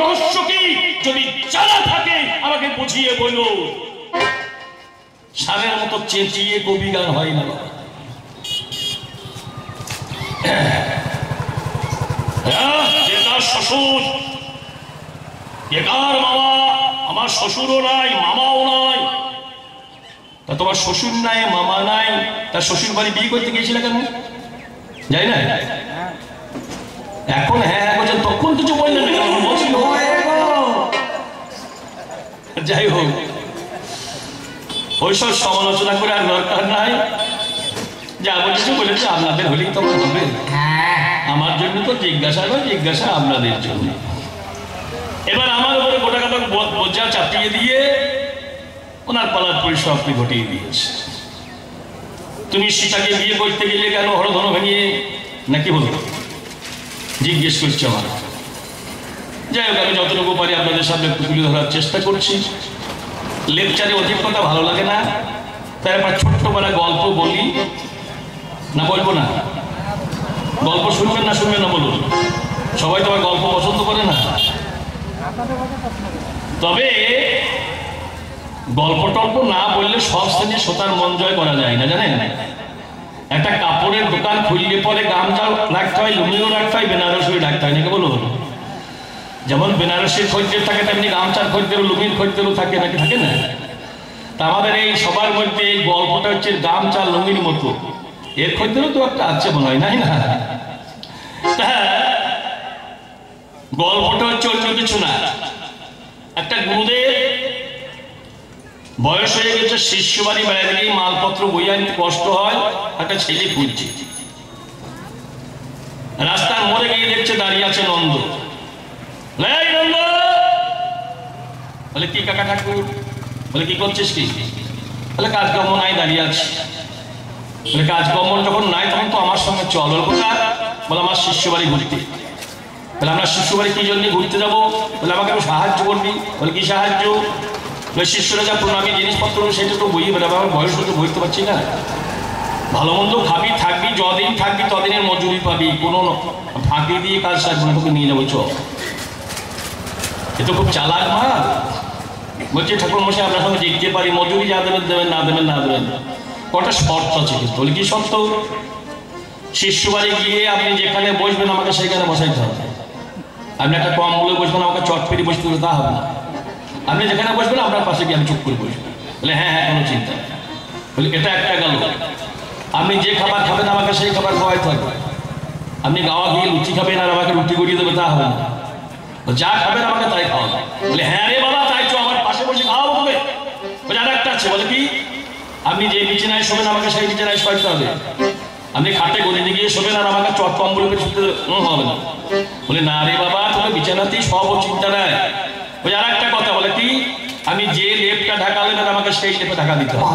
রহস্য কি? যদি জানা থাকে আমাকে বুঝিয়ে বলো। সারের মতো চেঁচিয়ে কবি গান হয় না। কে কার শ্বশুর, কে কার মামা? আমার শ্বশুরও নাই, মামাও নাই। তা তোমার শ্বশুর নাই, মামা নাই, তার শ্বশুর বাড়ি বিয়ে করতে গিয়েছিল কেন? যাই না এখন? হ্যাঁ বলছেন, তখন কিছু বললেন না কেন? বলছিল যাই হোক, ওইসব সমালোচনা করে আর দরকার নাই। যা বলেছে বলেছে, আপনাদের হলেই তো হবে। আমার জন্য তো জিজ্ঞাসা নয়, জিজ্ঞাসা আপনাদের জন্য। এবার আমার উপরে গোটা কথা বোঝা চাপিয়ে দিয়ে ওনার পালার পরিসমাপ্তি ঘটিয়ে দিয়েছে। তুমি সীতাকে বিয়ে করতে গেলে কেন হরধনু ভেঙে, নাকি বলতো জিজ্ঞেস করছে আমার। যাই হোক, আমি যতটুকু পারি আপনাদের সামনে একটু তুলে ধরার চেষ্টা করছি। লেকচারে অধিক কথা ভালো লাগে না, তাই একটা ছোট্টবেলা গল্প বলি। না বলবো না? গল্প শুনবেন না শুনবেন না বলুন? সবাই তো আমার গল্প পছন্দ করে না। তবে গল্প টল্প না বললে সব শ্রেণীর শ্রোতার মন জয় করা যায় না, জানেন? একটা কাপড়ের দোকান খুললে পরে গামছা রাখতে হয়, লুঙ্গিও রাখতে হয়, বেনারসিও রাখতে হয়, নাকি বলুন? যেমন বেনারসির খদ্দের থাকে তেমনি গামছার খদ্দের, লুঙ্গির খদ্দেরও থাকে, নাকি থাকে না? তা আমাদের এই সবার মধ্যে এই গল্পটা হচ্ছে গামছা লুঙ্গির মতো। এর খদ্দেরও তো একটা আছে মনে হয়, নাই না? গল্পটা হচ্ছে অন্য কিছু না। একটা গুরুদেব বয়স হয়ে গেছে, শিষ্য বাড়ি বেড়াতে গিয়ে মালপত্র বই আনতে কষ্ট হয়, একটা ছেলে খুঁজছে। রাস্তার মোড়ে গিয়ে দেখছে দাঁড়িয়ে আছে নন্দ। নন্দ বলে, কি কাকা ঠাকুর? বলে, কি করছিস কি? বলে, কাজকর্ম নাই, দাঁড়িয়ে আছি। বলে, কাজকর্ম যখন নাই তখন তো আমার সঙ্গে চল। বলে, আমার শিষ্য বাড়ি ঘুরতে। বলে, আমরা শিষ্য বাড়ি কি জন্য ঘুরতে যাবো? বলে, আমাকে একটু সাহায্য করবি। বলে, কি সাহায্য? বলে, শিষ্যরা যা প্রণামী জিনিসপত্র সেটা তো বইয়ে বেড়াবে, আমার বয়স তো বইতে পারছি না। ভালো মন্দ খাবি, থাকবি, যদিন থাকবি তদিনের মজুরি পাবি, কোনো ফাঁকি দিয়ে কাজ সারবি না, তোকে নিয়ে যাবো চ। এ তো খুব চালাক মা। বলছে, ঠাকুর মশাই আপনার সঙ্গে জিততে পারি, মজুরি যা দেবেন দেবেন, না দেবেন না দেবেন। কটা শর্ত আছে। বলে, কি শর্ত? শিষ্য বাড়ি গিয়ে আপনি যেখানে বসবেন আমাকে সেখানে বসাইতে হবে। আপনি একটা কম বলে বসবেন, আমাকে চট ফেরি বসতে হবে, তা হবে না। আপনি যেখানে বসবেন আপনার পাশে গিয়ে আমি চুপ করে বসবো। বলে, হ্যাঁ হ্যাঁ, কোনো চিন্তা নেই। বলে, এটা একটা গেল। আপনি যে খাবার খাবেন আমাকে সেই খাবার খাওয়াইতে হবে। আপনি গাওয়া গিয়ে লুচি খাবেন আর আমাকে রুটি গড়িয়ে দেবে, তা হবে না। যা খাবেন আমাকে তাই খাওয়াবে। বলে, হ্যাঁ রে বাবা, তাই তো, আমার পাশে বসে খাওয়াবো হবে। বলে, আর একটা আছে। বলে, কি? আপনি যে বিছানায় শোবেন আমাকে সেই বিছানায় শোয়াইতে হবে। আপনি খাটে গলিতে গিয়ে শোবেন আর আমাকে চট কম্বল করে শুতে হবে না। বলে, না রে বাবা, তোকে বিছানাতেই সব চিন্তা নেয়। বলে, আর একটা কথা। বলে, কি? আমি যে লেপটা ঢাকা নেবেন আমাকে সেই লেপে ঢাকা দিতে হবে।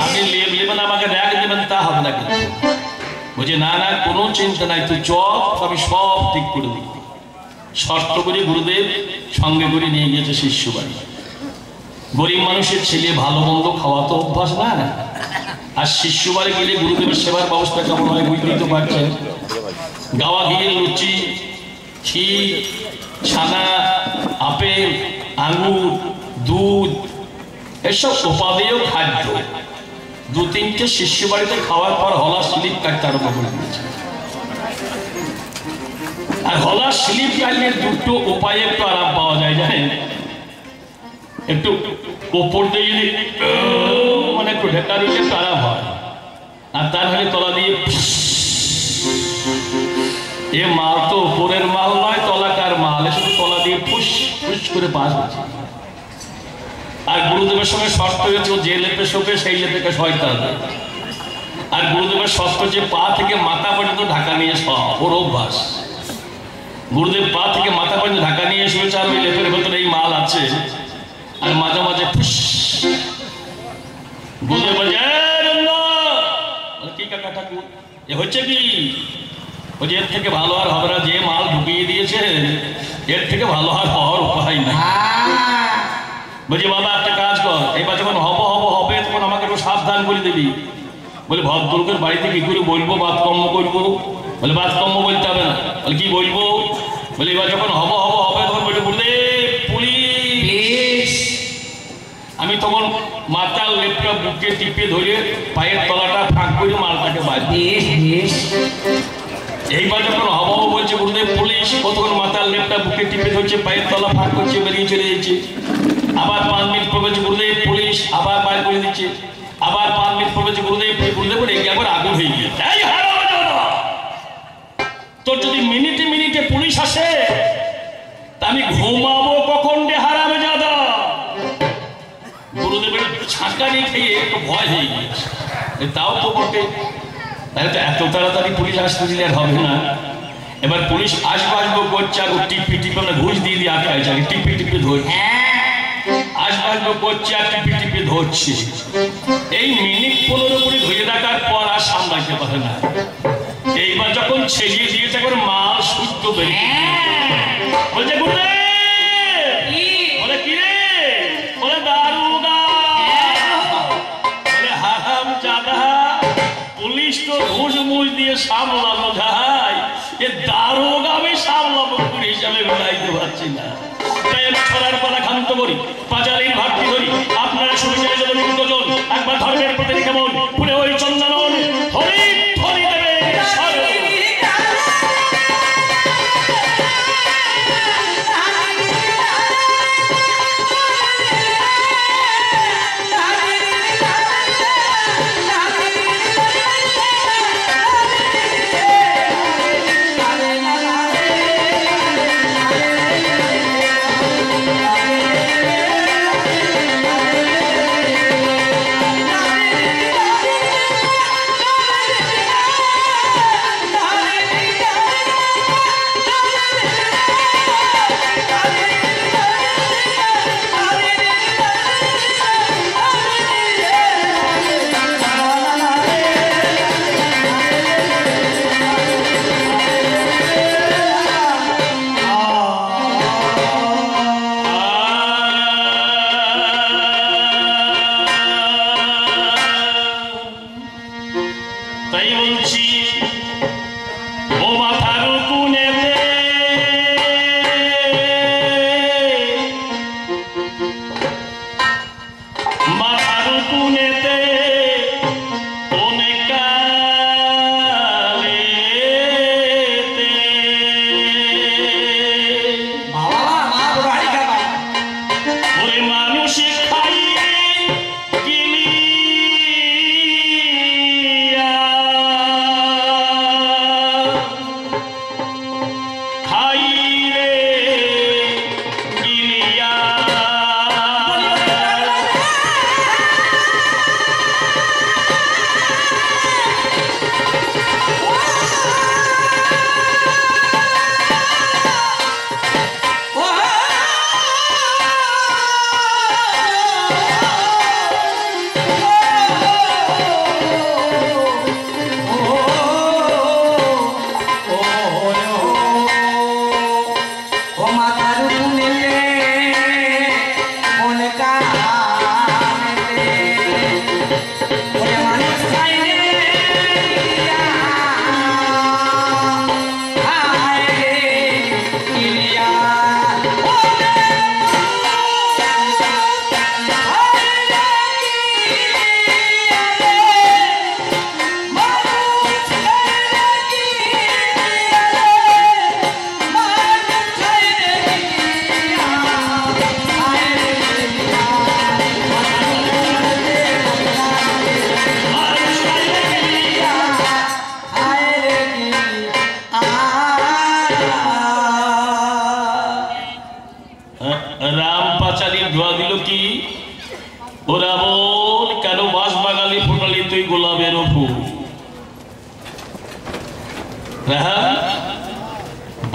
আপনি লেপ নেবেন আমাকে র্যাক দেবেন, তা হবে না কিন্তু। বলছে, না না, কোনো চিন্তা নাই, তুই চল, আমি সব ঠিক করে দিই। শর্ত করে গুরুদেব সঙ্গে করে নিয়ে গিয়েছে শিষ্য বাড়ি। গরিব মানুষের ছেলে, ভালো মন্দ খাওয়া তো অভ্যাস না। আর শিষ্য বাড়ি গেলে গুরুদেবের সেবার ব্যবস্থা কেমন হয় বুঝতেই তো পারছেন। গাওয়া ঘিয়ে লুচি, ক্ষীর, ছানা, আপেল, আঙুর, দুধ, এসব উপাদেয় খাদ্য। দু তিনটে শিষ্য বাড়িতে খাওয়ার পর হলা স্লিপ কাটতে আরম্ভ করে দিয়েছে। আর হলা স্লিপ কাটলে দুটো উপায়ে একটু আরাম পাওয়া যায়, জানেন? একটু ওপর দিয়ে যদি মানে একটু ঢেকা দিলে একটু আরাম হয়। আর তার হলে তলা দিয়ে, এ মাল তো উপরের মাল নয়, তলাকার মাল, শুধু তলা দিয়ে ফুস ফুস করে পাস হচ্ছে। আর গুরুদেবের সঙ্গে শর্ত হয়েছে, যে লেপে শোকে সেই লেপেকে শোয়াইতে হবে। আর গুরুদেবের শর্ত যে পা থেকে মাথা পর্যন্ত ঢাকা নিয়ে শোয়া, ওর অভ্যাস। গুরুদেব পা থেকে মাথা পর্যন্ত ঢাকা নিয়ে শুয়েছে, আর ওই লেপের ভেতরে এই মাল আছে। আর মাঝে মাঝে ফুস। গুরুদেব বলছে, কি কাকা ঠাকুর এ হচ্ছে কি? বলছে, এর থেকে ভালো আর হবে না, যে মাল ঢুকিয়ে দিয়েছে এর থেকে ভালো আর হওয়ার উপায় নাই। বলছি, বাবা একটা কাজ কর, এবার যখন হবে তখন আমাকে একটু সাবধান করে দিবি। বলে, ভদ্রলোকের বাড়িতে কি করে বলবো বাতকর্ম করবো? বলে, বাতকর্ম বলতে হবে না। বলে, কি বলবো? বলে, এবার যখন হবে তখন বুকে টিপে ধরে পায়ের তলাটা ফাঁক করে মালটাকে বাঁধি। এইবার যখন হব বলছে গুরুদেব পুলিশ, কতক্ষণ মাথার লেপটা বুকে টিপে ধরছে, পায়ের তলা ফাঁক করছে, বেরিয়ে চলে যাচ্ছে। আবার 5 মিনিট পর বলছে গুরুদেব পুলিশ, আবার বাইর করে দিচ্ছে। আবার 5 মিনিট পর বলছে গুরুদেব, গুরুদেব রেগে একবার আগুন হয়ে গিয়ে তোর যদি মিনিটে মিনিটে পুলিশ আসে তা আমি ঘুমাবো কখন রে হারামে জাদা। গুরুদেবের ছাঁকানি খেয়ে একটু ভয় হয়ে গিয়েছে, তাও তো বটে। তাহলে তো এত তাড়াতাড়ি পুলিশ আসতে দিলে আর হবে না। এবার পুলিশ আসবো করছে, আর টিপি টিপে আমরা ঘুষ দিয়ে দিয়ে আটকাইছে, আগে টিপি টিপে ধরছে, আসবো করছে আর টিপি টিপে ধরছে। এই মিনিট 15 করে ধরে রাখার পর আর সামলাইতে পারে না। এইবার যখন ছেড়িয়ে দিয়েছে একবার মাল শুদ্ধ বেরিয়ে বলছে গুরুদেব, বলে কি রে, বলে দারোগা, বলে হারাম জাদা পুলিশ তো ঘুষ মুষ দিয়ে সামলানো যায়, এ দারোগা আমি সামলাবো পুলিশ হিসাবে মিলাইতে পারছি না। তাই আমি ছড়ার পালা ক্ষান্ত করি, পাঁচালির ভাবটি ধরি। আপনারা শুনে যায় যদি নিত্যজন একবার ধর্মের প্রতি কেমন পুরে ওই চন্দনন হরি হরি দেবে।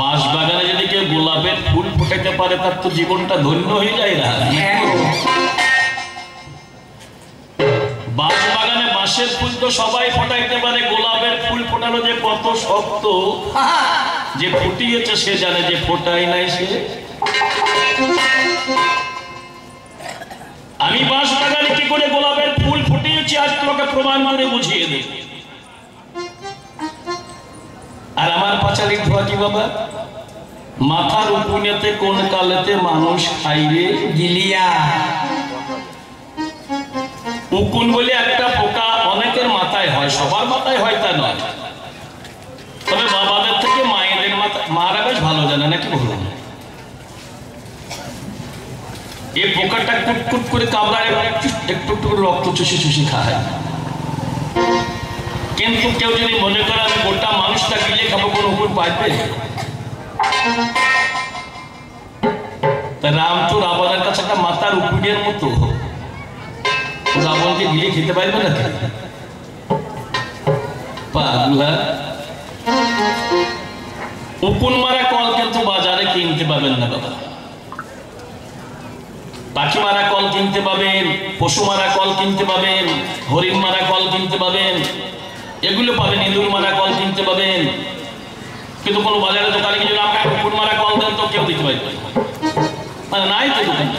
বাঁশবাগানে যদি কেউ গোলাপের ফুল ফোটাতে পারে তার তো জীবনটা ধন্য হয়ে যায় না। বাঁশবাগানে বাঁশের ফুল তো সবাই ফোটাইতে পারে, গোলাপের ফুল ফোটানো যে কত শক্ত, যে ফুটিয়েছে সে জানে, যে ফোটাই নাই সে। আমি বাঁশবাগানে কি করে গোলাপের ফুল ফুটিয়েছি আজ তোমাকে প্রমাণ করে বুঝিয়ে দেব। আর আমার পাঁচালির ধোয়া কি বাবা, মাথার উপুনেতে কোন কালেতে মানুষ খাইরে গিলিয়া। উকুন বলে একটা পোকা অনেকের মাথায় হয়, সবার মাথায় হয় তা নয়, তবে বাবাদের থেকে মায়েদের মারা বেশ ভালো জানে নাকি বলুন। এই পোকাটা কুটকুট করে কামড়ায়, একটু একটু করে রক্ত চুষে চুষে খায়। কিন্তু কেউ যদি মনে করে আমি গোটা মানুষটা গিলে খাবো, কোনো উকুন পাইবে? রাম তো রাবণের কাছে একটা মাথার উকুনের মতো, রাবণকে গিলে খেতে পারবে না। পাগলা, উকুন মারা কল কিন্তু বাজারে কিনতে পাবেন না বাবা। পাখি মারা কল কিনতে পাবেন, পশু মারা কল কিনতে পাবেন, হরিণ মারা কল কিনতে পাবেন, এগুলো পাবেন। ইঁদুর মারা কল কিনতে পাবেন, কিন্তু কোনো বাজারে দোকানে কিছু আপনার উকুন মারা কল দেন তো কেউ দিতে পারবে না, মানে নাই তো দোকানে।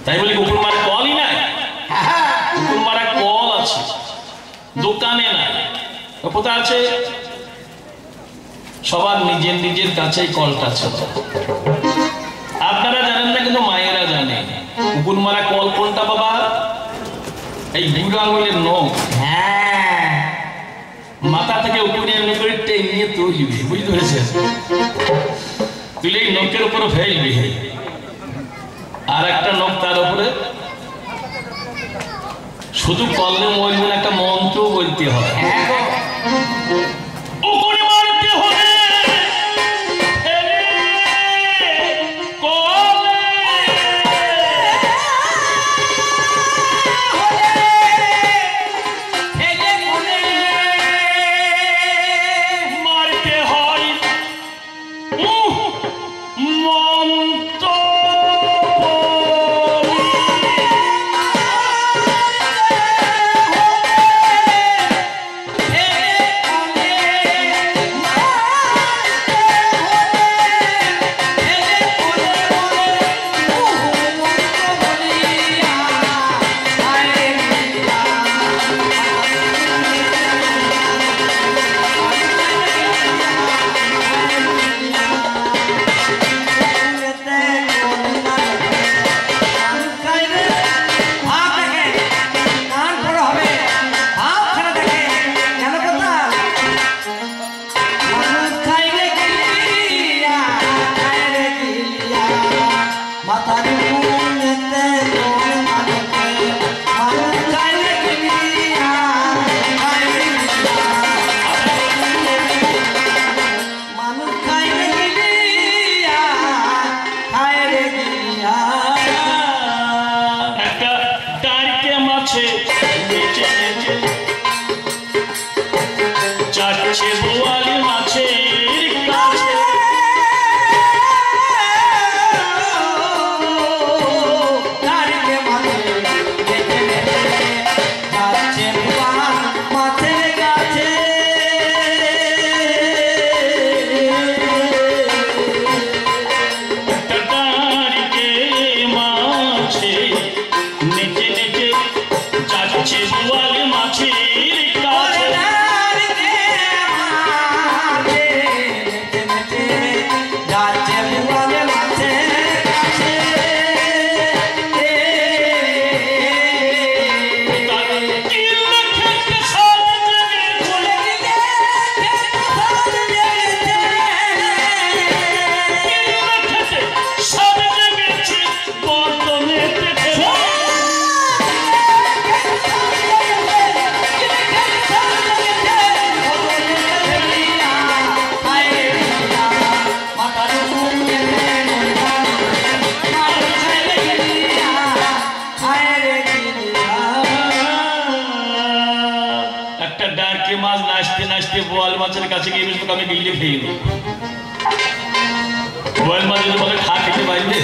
তাই বলি উকুন মারা কলই নাই, উকুন মারা কল আছে দোকানে নাই। কোথায় আছে? সবার নিজের নিজের কাছেই কলটা আছে। আপনারা জানেন না, কিন্তু মায়েরা জানে। উকুন মারা কল কোনটা বাবা? এই বুড়ো আঙুলের নখ, মাথা থেকে উকুনে এমনি করে টেনে তুলবি, বুঝতে পেরেছেন? তুলে এই নখের উপরে ফেলবি, আর একটা নখ তার উপরে। শুধু কললে মরবেন, একটা মন্ত্র বলতে হয়। বোয়াল মাছের কাছে গিয়ে আমি গিলে খেয়ে নেব। বোয়াল মাছ যদি বলে খা খেতে পারবে,